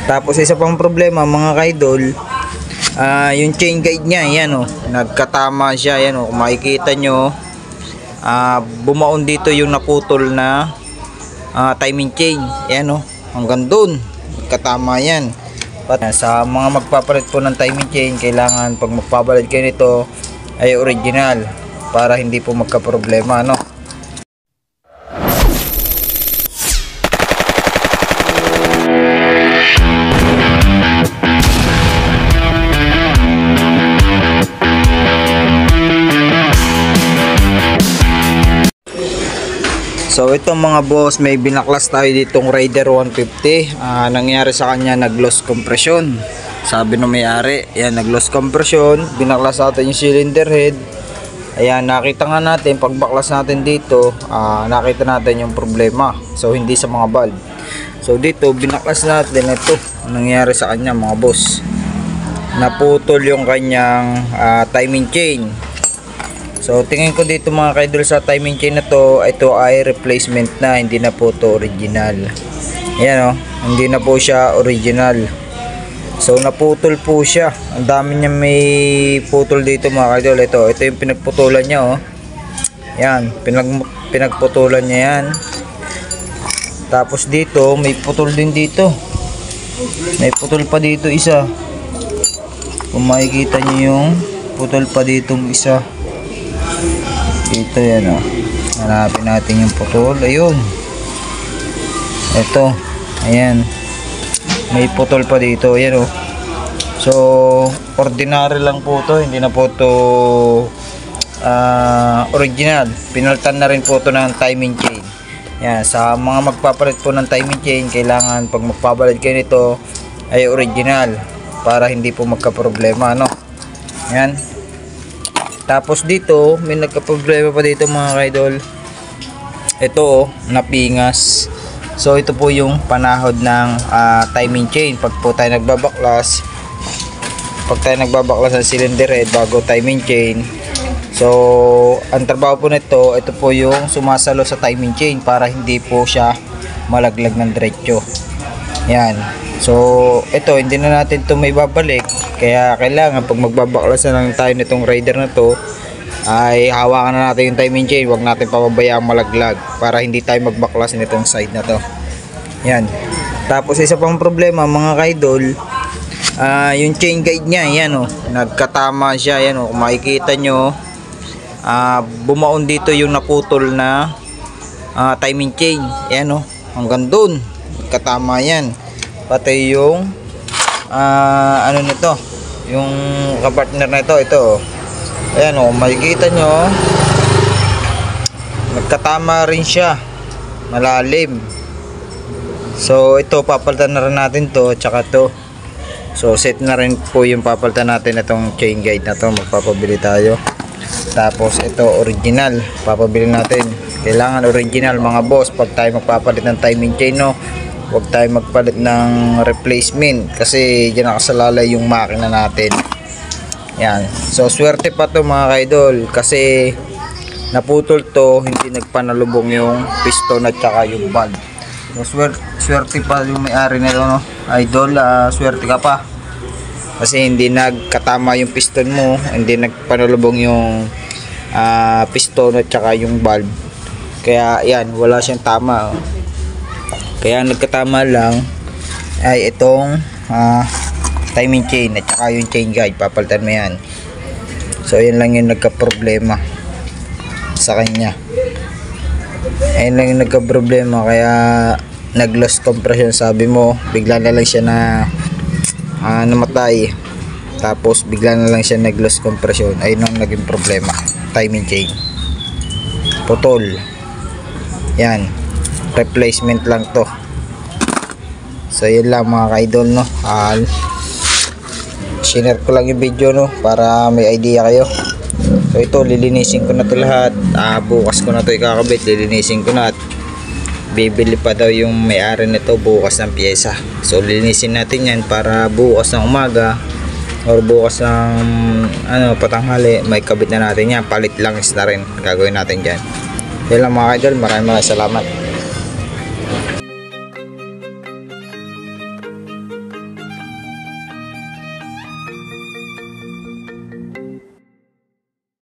Tapos isa pang problema mga kaidol, yung chain guide niya, yan o, nagkatama siya, yan o, kung makikita nyo, bumaon dito yung naputol na timing chain, yan o, hanggang dun, nagkatama yan. Sa mga magpapalit po ng timing chain, kailangan pag magpapalit kayo nito ay original para hindi po magka-problema, no? So itong mga boss, may binaklas tayo ditong Raider 150. Nangyari sa kanya, nag-loss compression. Sabi ng may-ari, yan, nag-loss compression. Binaklas natin yung cylinder head. Ayan, nakita nga natin, pag baklas natin dito, nakita natin yung problema. So hindi sa mga valve. So dito, binaklas natin, ito nangyari sa kanya mga boss. Naputol yung kanyang timing chain. So tingin ko dito mga kaidol sa timing chain na to, ito ay replacement na, hindi na po to original. Ayan o, hindi na po siya original. So naputol po siya. Ang dami niya may putol dito mga kaidol. Ito yung pinagputulan niya o. Yan, pinagputulan niya yan. Tapos dito, may putol din dito. May putol pa dito isa. Kung makikita niyo yung putol pa ditong isa. Dito yan o, hanapin natin yung putol. Ayun, ito, ayan, may putol pa dito. Ayan o. So ordinary lang po to, hindi na po to original. Pinalitan na rin po to ng timing chain. Yan, sa mga magpapalit po ng timing chain, kailangan pag magpapalit kayo nito ay original para hindi po magka-problema, no? Yan. Tapos dito, may nagka-problema pa dito mga kaidol. Ito oh, napingas. So ito po yung panahod ng timing chain. Pag po tayo nagbabaklas, ng cylinder head bago timing chain. So ang trabaho po nito, ito po yung sumasalo sa timing chain para hindi po siya malaglag ng diretso. Yan. So ito, hindi na natin ito may babalik. Kaya kailangan pag magbabaklas na lang tayo nitong Raider na to, ay hawakan na natin yung timing chain. Huwag natin pababayaan malaglag para hindi tayo magbaklas nitong side na to. Yan. Tapos isa pang problema mga kaidol, yung chain guide niya, yan o, nagkatama siya. Yan o, kung makikita nyo, bumaon dito yung naputol na timing chain. Yan o, hanggang dun, nagkatama yan. Pati yung ano nito, yung kapartner na ito, ayan o, makikita nyo, nagkatama rin siya, malalim. So ito, papalitan na rin natin to, tsaka to. So set na rin po yung papalitan natin itong chain guide na to, magpapabili tayo. Tapos ito original, papabili natin. Kailangan original mga boss pag tayo magpapalit ng timing chain, no? Huwag tayo magpalit ng replacement kasi diyan nakasalalay yung makina natin. Yan. So swerte pa to mga kaidol kasi naputol to, hindi nagpanalubong yung piston at saka yung valve. So swerte pa yung may-ari nito, no? Idol, swerte ka pa. Kasi hindi nagkatama yung piston mo, hindi nagpanalubong yung piston at saka yung valve. Kaya yan, wala siyang tama. Kaya nagkatama lang ay itong timing chain at saka yung chain guide, papalitan mo yan. So yan lang yung nagka-problema sa kanya. Ayun lang yung nagka-problema, kaya nag-loss compression. Sabi mo, bigla na lang siya na namatay. Tapos bigla na lang siya nag-loss compression. Ayun ang naging problema, timing chain, putol. Yan, replacement lang to. So yun lang mga kaidol, no? Share ko lang yung video, no, para may idea kayo. So ito, lilinisin ko na to lahat. Bukas ko na to ikakabit, lilinisin ko na. At bibili pa daw yung may-ari nito bukas ng pyesa. So lilinisin natin yan para bukas ng umaga or bukas ng patanghali, may kabit na natin yan. Palit langis na rin gagawin natin dyan. Yan lang mga kaidol, maraming salamat.